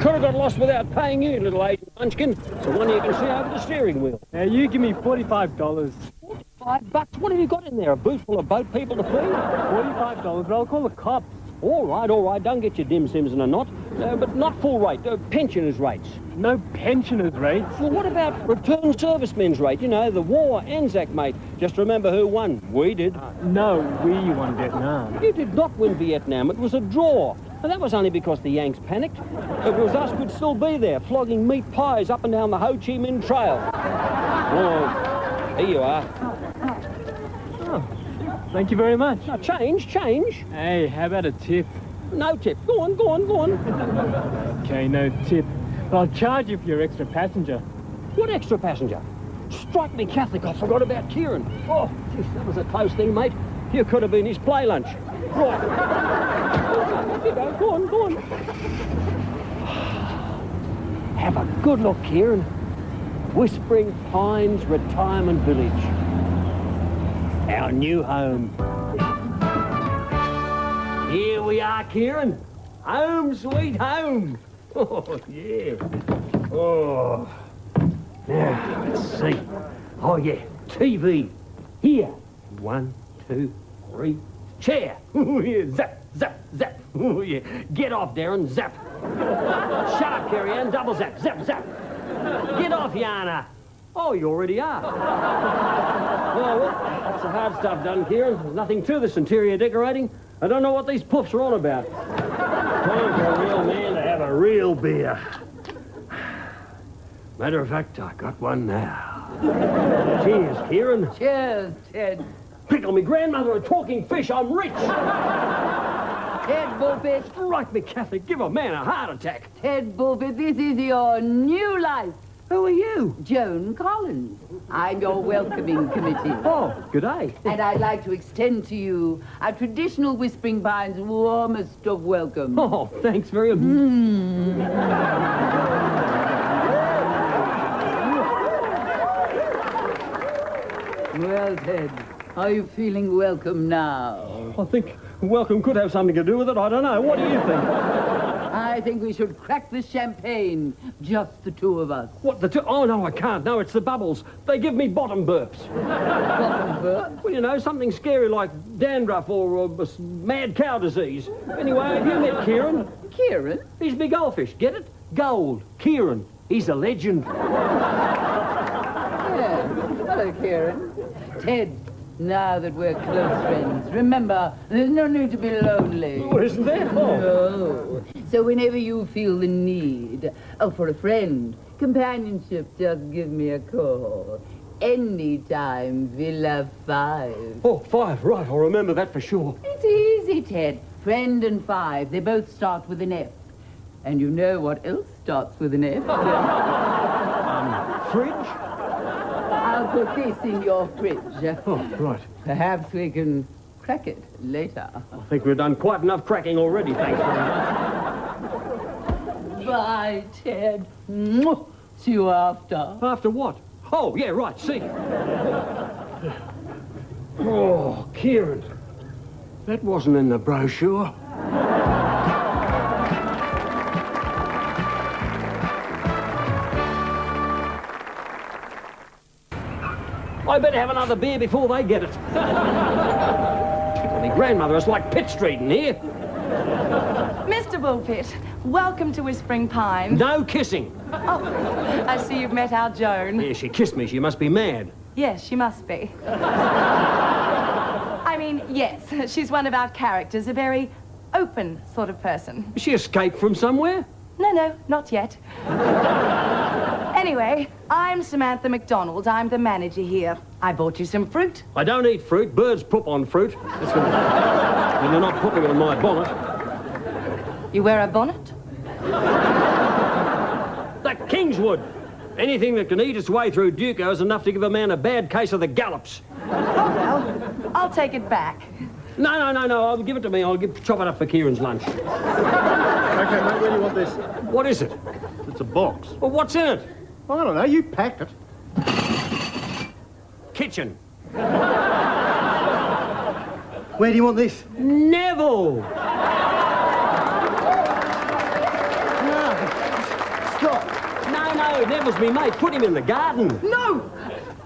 could have got lost without paying you, little Asian munchkin. It's the one you can see over the steering wheel. Now, you give me $45. $45? What have you got in there? A boot full of boat people to feed? $45, but I'll call the cops. All right. Don't get your dim sims in a knot. But not full rate. Pensioners' rates. No pensioners' rates. Well, what about return servicemen's rate? You know, the war, Anzac, mate. Just remember who won. We did. No, we won Vietnam. You did not win Vietnam. It was a draw. And that was only because the Yanks panicked. If it was us, we'd still be there, flogging meat pies up and down the Ho Chi Minh Trail. Oh, here you are. Oh, thank you very much. Now, change. Hey, how about a tip? No tip. Go on. Okay, no tip. But I'll charge you for your extra passenger. What extra passenger? Strike me Catholic, I forgot about Kieran. Oh, geez, that was a close thing, mate. You could have been his play lunch. Right. Off you go. Go on. Have a good look, Kieran. Whispering Pines Retirement Village. Our new home. Here we are, Kieran. Home sweet home. Oh, yeah. Oh. Now, let's see. Oh, yeah. TV. Here. 1, 2, 3. Chair. Oh, yeah. Zap. Oh, yeah. Get off, Darren. Zap. Shut up, Carrie-Ann. Double zap. Zap. Get off, Yana. Oh, you already are. Well, that's the hard stuff done, Kieran. There's nothing to this interior decorating. I don't know what these puffs are on about. Time for a real man to have a real beer. Matter of fact, I got one now. Cheers, Kieran. Cheers, Ted. Pickle me grandmother a talking fish, I'm rich. Ted Bullpit. Strike me Catholic, give a man a heart attack. Ted Bullpit, this is your new life. Who are you? Joan Collins. I'm your welcoming committee. Oh, good day. And I'd like to extend to you our traditional Whispering Pines' warmest of welcome. Oh, thanks very much. Well, Ted, are you feeling welcome now? I think welcome could have something to do with it. I don't know. What do you think? I think we should crack the champagne, just the two of us. What, the two? Oh, no, I can't. No, it's the bubbles. They give me bottom burps. Bottom burp? Well, you know, something scary like dandruff or mad cow disease. Anyway, have you met Kieran? Kieran? He's my goldfish. Get it? Gold. Kieran. He's a legend. Yeah. Hello, Kieran. Ted, now that we're close friends, remember, there's no need to be lonely. Oh, isn't there? Oh. No. So whenever you feel the need, for a friend, companionship, just give me a call. Anytime, Villa 5. Oh, 5, right. I'll remember that for sure. It's easy, Ted. Friend and 5, they both start with an F. And you know what else starts with an F? Fridge? I'll put this in your fridge. Oh, right. Perhaps we can crack it later. I think we've done quite enough cracking already, thanks very much. Bye, Ted. Mwah. See you after. After what? Oh, yeah, right, see. Oh, Kieran. That wasn't in the brochure. I better have another beer before they get it. My grandmother is like Pitt Street in here. Mr. Bullpit, welcome to Whispering Pines. No kissing. Oh, I see you've met our Joan. Yeah, she kissed me. She must be mad. Yes, she must be. I mean, yes, she's one of our characters, a very open sort of person. She escaped from somewhere? No, not yet. Anyway, I'm Samantha McDonald. I'm the manager here. I bought you some fruit. I don't eat fruit. Birds poop on fruit. And they're not putting it on my bonnet. You wear a bonnet? That Kingswood. Anything that can eat its way through Duco is enough to give a man a bad case of the gallops. Oh, well, I'll take it back. No. I'll give it to me. I'll chop it up for Kieran's lunch. Okay, mate, where do you want this? What is it? It's a box. Well, what's in it? I don't know, you packed it. Kitchen. Where do you want this? Neville! No, No, Neville's me mate. Put him in the garden. No!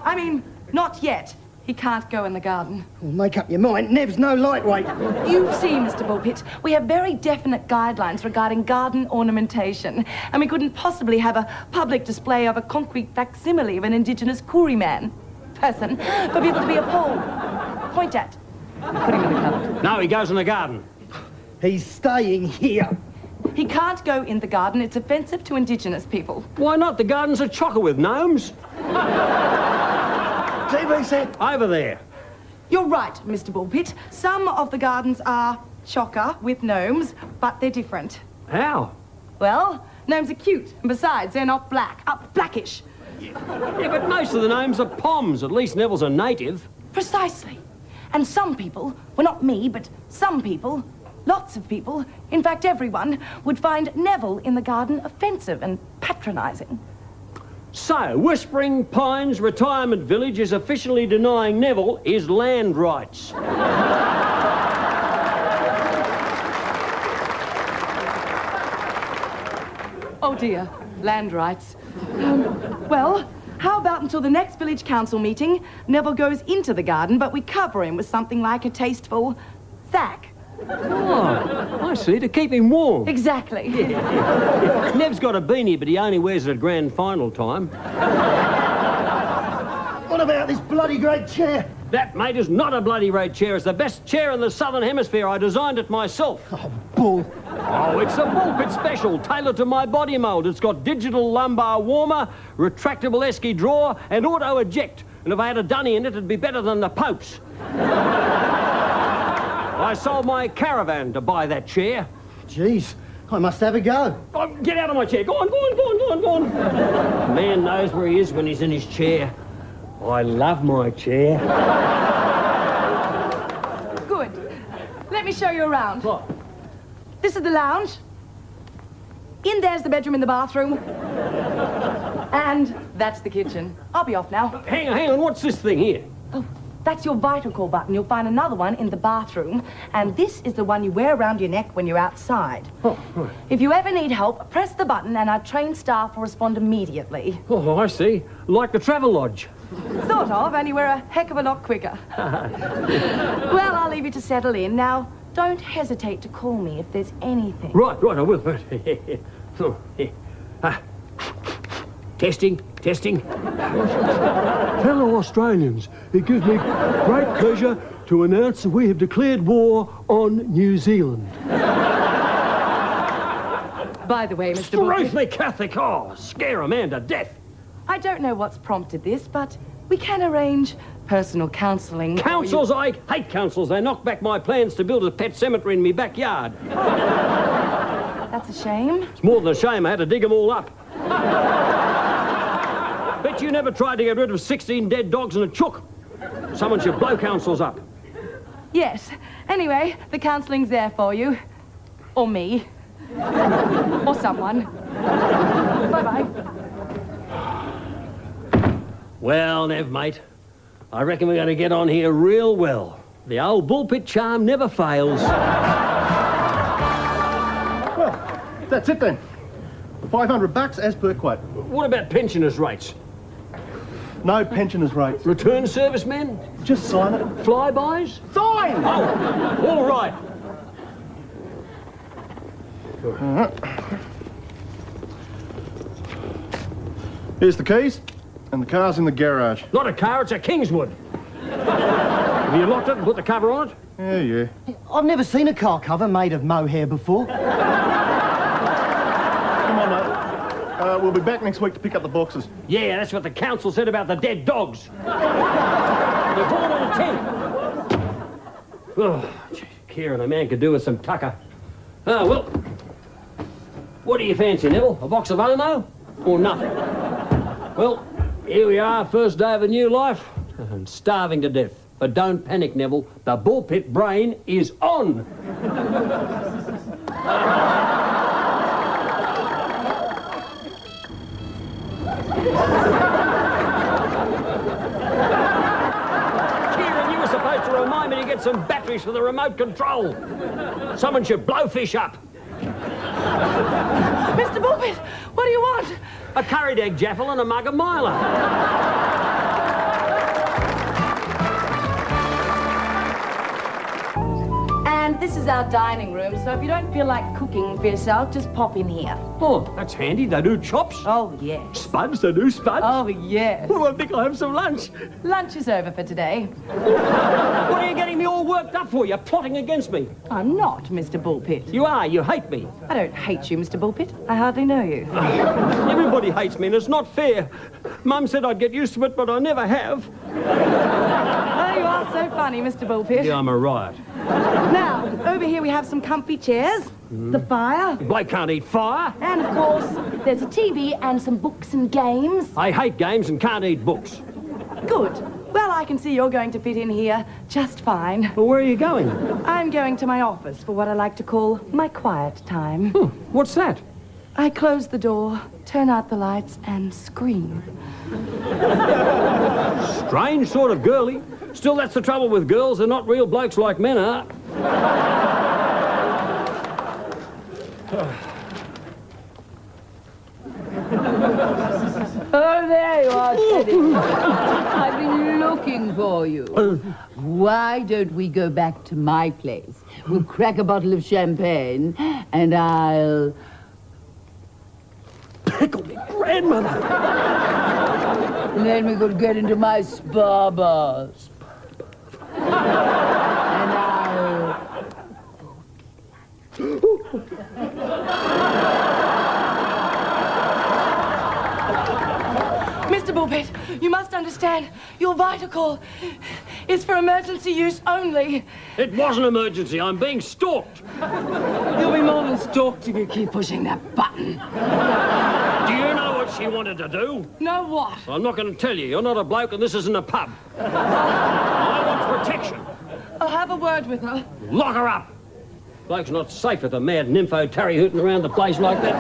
I mean, not yet. He can't go in the garden. Well, make up your mind. Nev's no lightweight. You see, Mr. Bullpit, we have very definite guidelines regarding garden ornamentation, and we couldn't possibly have a public display of a concrete facsimile of an indigenous Koori person for people to be appalled. Point at. Put him in the cupboard. No, he goes in the garden. He's staying here. He can't go in the garden. It's offensive to indigenous people. Why not? The garden's a chocker with gnomes. TV set. Over there. You're right, Mr. Bullpit. Some of the gardens are chocker with gnomes, but they're different. How? Well, gnomes are cute, and besides, they're not black. Blackish. Yeah, but most of the gnomes are poms. At least Neville's a native. Precisely. And some people, well, not me, but some people, lots of people, in fact everyone, would find Neville in the garden offensive and patronising. So, Whispering Pines Retirement Village is officially denying Neville his land rights. Oh dear, land rights. Well, how about until the next village council meeting, Neville goes into the garden, but we cover him with something like a tasteful sack. Oh, I see, to keep him warm. Exactly. Nev's got a beanie, but he only wears it at grand final time. What about this bloody great chair? That, mate, is not a bloody great chair. It's the best chair in the Southern Hemisphere. I designed it myself. Oh, bull. Oh, it's a Bullpit special, tailored to my body mould. It's got digital lumbar warmer, retractable esky drawer, and auto eject. And if I had a dunny in it, it'd be better than the Pope's. I sold my caravan to buy that chair. Jeez, I must have a go. Oh, get out of my chair. Go on, go on, go on, go on, go on. Man knows where he is when he's in his chair. I love my chair. Good. Let me show you around. What? This is the lounge. In there's the bedroom and the bathroom. And that's the kitchen. I'll be off now. Hang on, what's this thing here? Oh, that's your vital call button. You'll find another one in the bathroom. And this is the one you wear around your neck when you're outside. Oh, right. If you ever need help, press the button and our trained staff will respond immediately. Oh, I see. Like the travel lodge. Sort of, only we're a heck of a lot quicker. Well, I'll leave you to settle in. Now, don't hesitate to call me if there's anything. Right, I will. Oh, yeah. Testing. Fellow Australians, it gives me great pleasure to announce that we have declared war on New Zealand. By the way, Mr. Straight Bullpit, me Catholic. Oh, scare a man to death. I don't know what's prompted this, but we can arrange personal counselling. Councils, I hate councils. They knock back my plans to build a pet cemetery in me backyard. That's a shame. It's more than a shame. I had to dig them all up. Bet you never tried to get rid of 16 dead dogs and a chook. Someone should blow councils up. Yes. Anyway, the counselling's there for you. Or me. Or someone. Bye-bye. Well, Nev, mate, I reckon we're going to get on here real well. The old Bullpit charm never fails. Well, that's it then. $500 as per quote. What about pensioners' rates? No pensioners' rates. Return servicemen? Just sign it. Flybys? Sign! Oh, all right. Here's the keys, and the car's in the garage. Not a car, it's a Kingswood. Have you locked it and put the cover on it? Yeah. I've never seen a car cover made of mohair before. Come on, mate. We'll be back next week to pick up the boxes. Yeah, that's what the council said about the dead dogs. They're born on a tent. Oh, gee, Kieran, a man could do with some tucker. Oh, well, what do you fancy, Neville? A box of Omo or nothing? Well, here we are, first day of a new life, and starving to death. But don't panic, Neville. The Bullpit brain is on. Kieran, you were supposed to remind me to get some batteries for the remote control. Someone should blow fish up. Mr. Bullpit, what do you want? A curried egg jaffle and a mug of Milo. And this is our dining room, so if you don't feel like cooking for yourself, just pop in here. Oh, that's handy. They do chops. Oh, yes. Spuds, they do spuds. Oh, yes. Well, I think I'll have some lunch. Lunch is over for today. What are you getting me all worked up for? You're plotting against me. I'm not, Mr. Bullpit. You are. You hate me. I don't hate you, Mr. Bullpit. I hardly know you. Everybody hates me, and it's not fair. Mum said I'd get used to it, but I never have. Oh, you are so funny, Mr. Bullpit. Yeah, I'm a riot. Now, over here we have some comfy chairs, the fire, Blake can't eat fire. and of course, there's a TV and some books and games. I hate games and can't eat books. Good. Well, I can see you're going to fit in here just fine. Well, where are you going? I'm going to my office for what I like to call my quiet time. What's that? I close the door, turn out the lights, and scream. Strange sort of girly. Still, that's the trouble with girls. They're not real blokes like men are. Oh, there you are, Teddy. I've been looking for you. Why don't we go back to my place? We'll crack a bottle of champagne, and I'll... Pickle me grandmother. And then we could get into my spa bath. And I'll... Mr. Bullpit, you must understand, your vital call is for emergency use only. It was an emergency. I'm being stalked. You'll be more than stalked if you keep pushing that button. Do you know what she wanted to do? Know what? I'm not going to tell you. You're not a bloke and this isn't a pub. I want protection. I'll have a word with her. Lock her up. Bloke's not safe with a mad nympho tarry-hooting around the place like that.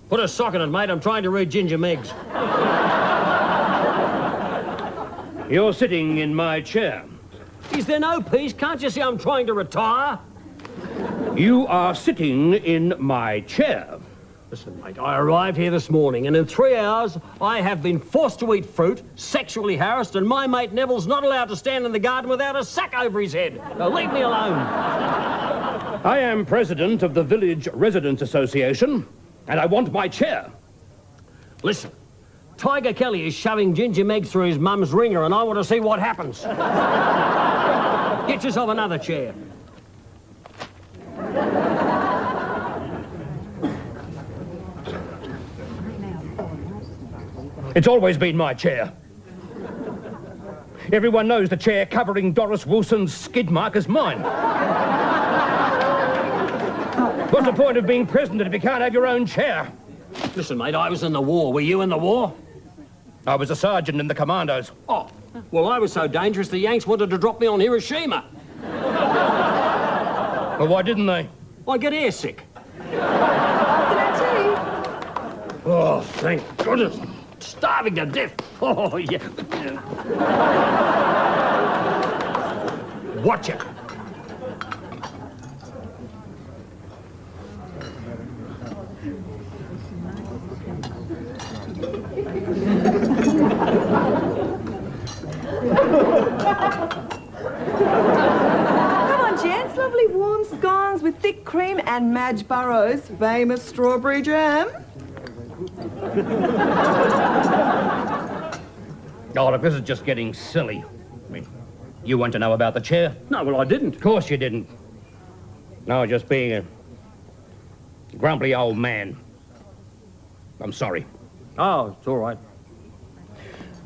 Put a sock in it, mate. I'm trying to read Ginger Meggs. You're sitting in my chair. Is there no peace? Can't you see I'm trying to retire? You are sitting in my chair. Listen, mate, I arrived here this morning, and in 3 hours, I have been forced to eat fruit, sexually harassed, and my mate Neville's not allowed to stand in the garden without a sack over his head. Now, leave me alone. I am president of the Village Residents Association, and I want my chair. Listen, Tiger Kelly is shoving Ginger Meggs through his mum's ringer, and I want to see what happens. Get yourself another chair. It's always been my chair. Everyone knows the chair covering Doris Wilson's skid mark is mine. What's the point of being president if you can't have your own chair? Listen, mate, I was in the war. Were you in the war? I was a sergeant in the commandos. Oh, well, I was so dangerous the Yanks wanted to drop me on Hiroshima. Well, why didn't they? I get airsick. Oh, thank goodness. Starving to death. Oh, yeah. Watch it. Come on, gents. Lovely warm scones with thick cream and Madge Burrows' famous strawberry jam. Oh, look, this is just getting silly. I mean, you want to know about the chair? No, well, I didn't. Of course you didn't. No, just being a grumpy old man. I'm sorry. Oh, it's all right.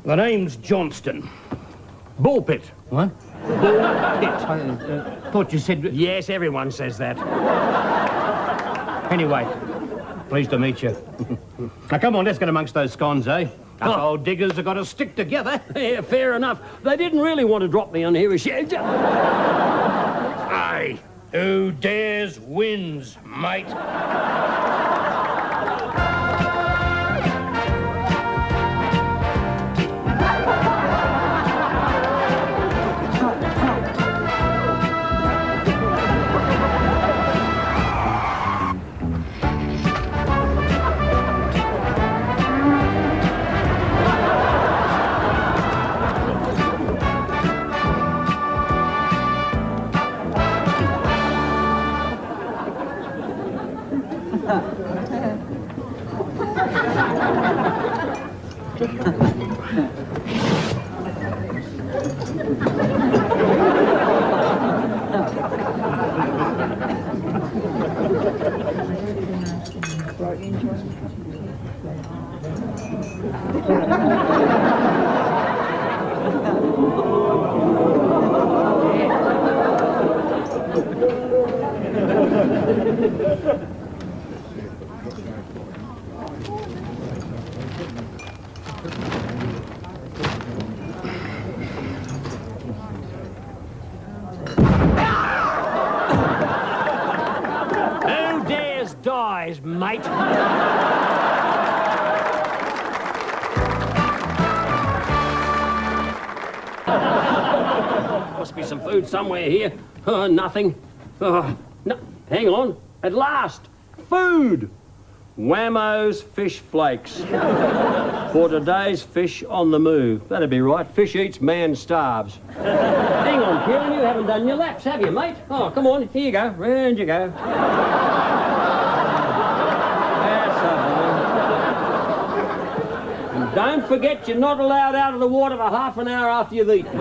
The name's Johnston. Bullpit. What? Bullpit. I thought you said... Yes, everyone says that. Anyway, pleased to meet you. Now, come on, let's get amongst those scones, eh? Us old diggers have got to stick together. Yeah, fair enough. They didn't really want to drop me on Hiroshima. Aye. Who dares wins, mate. Who dares dies, mate? Must be some food somewhere here. Oh, nothing. Oh, no. Hang on. At last. Food. Whammo's fish flakes. For today's fish on the move. That'd be right. Fish eats, man starves. Hang on, Kieran. You haven't done your laps, have you, mate? Oh, come on. Here you go. Round you go. That's all. And don't forget you're not allowed out of the water for half an hour after you've eaten.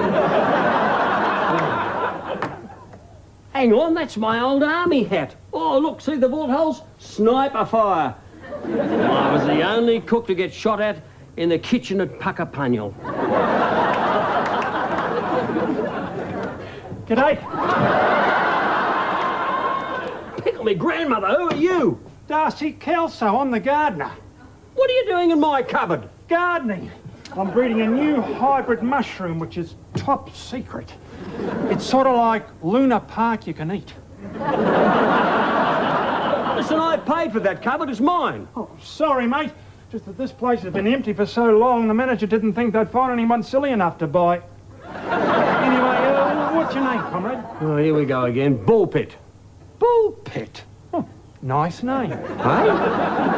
Hang on, that's my old army hat. Oh, look, see the vault holes? Sniper fire. I was the only cook to get shot at in the kitchen at Puckapunyal. G'day. Pickle me grandmother, who are you? Darcy Kelso, I'm the gardener. What are you doing in my cupboard? Gardening. I'm breeding a new hybrid mushroom, which is top secret. It's sort of like Luna Park you can eat. Listen, I paid for that cupboard, it's mine. Oh, sorry, mate. Just that this place has been empty for so long, the manager didn't think they'd find anyone silly enough to buy. Anyway, what's your name, comrade? Oh, here we go again. Bullpit. Bullpit. Oh, nice name. Hey?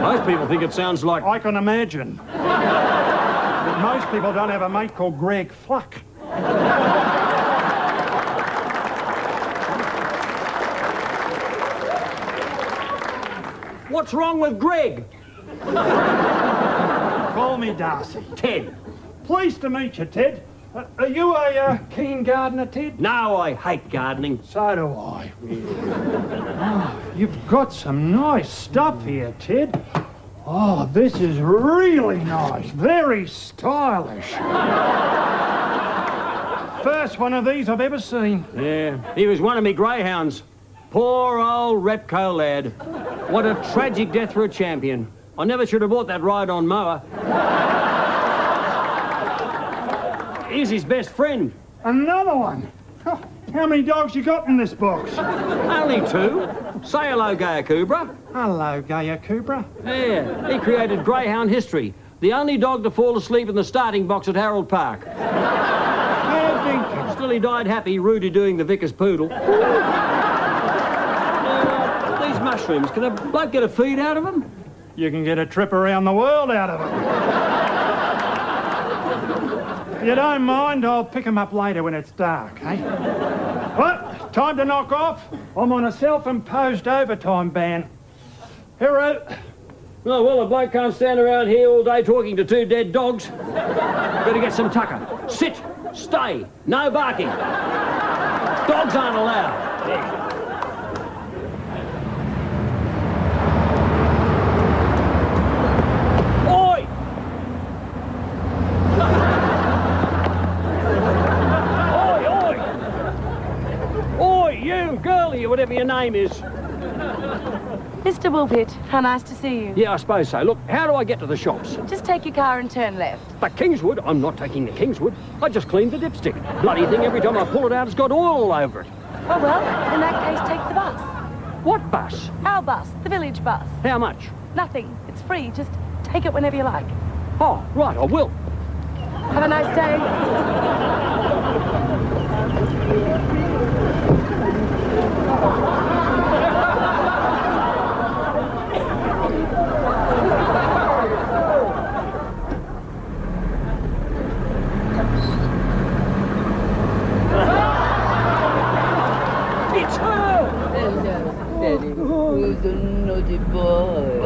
Most people think it sounds like... I can imagine. But most people don't have a mate called Greg Fluck. What's wrong with Greg? Call me Darcy. Ted. Pleased to meet you, Ted. Are you a keen gardener, Ted? No, I hate gardening. So do I. Oh, you've got some nice stuff here, Ted. Oh, this is really nice. Very stylish. First one of these I've ever seen. Yeah, he was one of me greyhounds. Poor old Repco lad. What a tragic death for a champion. I never should have bought that ride-on mower. Here's his best friend. Another one. Oh, how many dogs you got in this box? Only two. Say hello, Gayakubra. Hello, Gayakubra. Yeah, he created greyhound history. The only dog to fall asleep in the starting box at Harold Park. Still, he died happy, Rudy doing the vicar's poodle. These mushrooms, can a bloke get a feed out of them? You can get a trip around the world out of them. If you don't mind, I'll pick them up later when it's dark, eh? Well, time to knock off. I'm on a self-imposed overtime ban. Hero. Oh, well, a bloke can't stand around here all day talking to two dead dogs. Better get some tucker. Sit. Stay. No barking. Dogs aren't allowed. There. Girlie, or whatever your name is. Mr. Bullpit, how nice to see you. Yeah, I suppose so. Look, how do I get to the shops? Just take your car and turn left. The Kingswood? I'm not taking the Kingswood. I just cleaned the dipstick. Bloody thing, every time I pull it out, it's got oil all over it. Oh, well, in that case, take the bus. What bus? Our bus, the village bus. How much? Nothing. It's free. Just take it whenever you like. Oh, right, I will. Have a nice day. It's her! Hello, Daddy. Who's a naughty boy?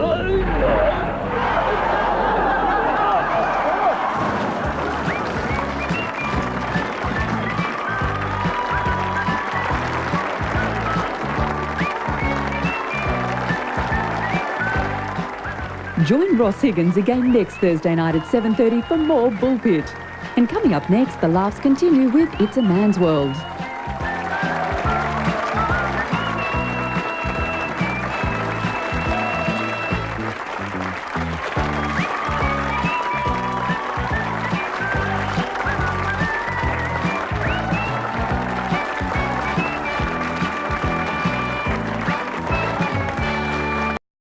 Join Ross Higgins again next Thursday night at 7:30 for more Bullpit. And coming up next, the laughs continue with It's a Man's World.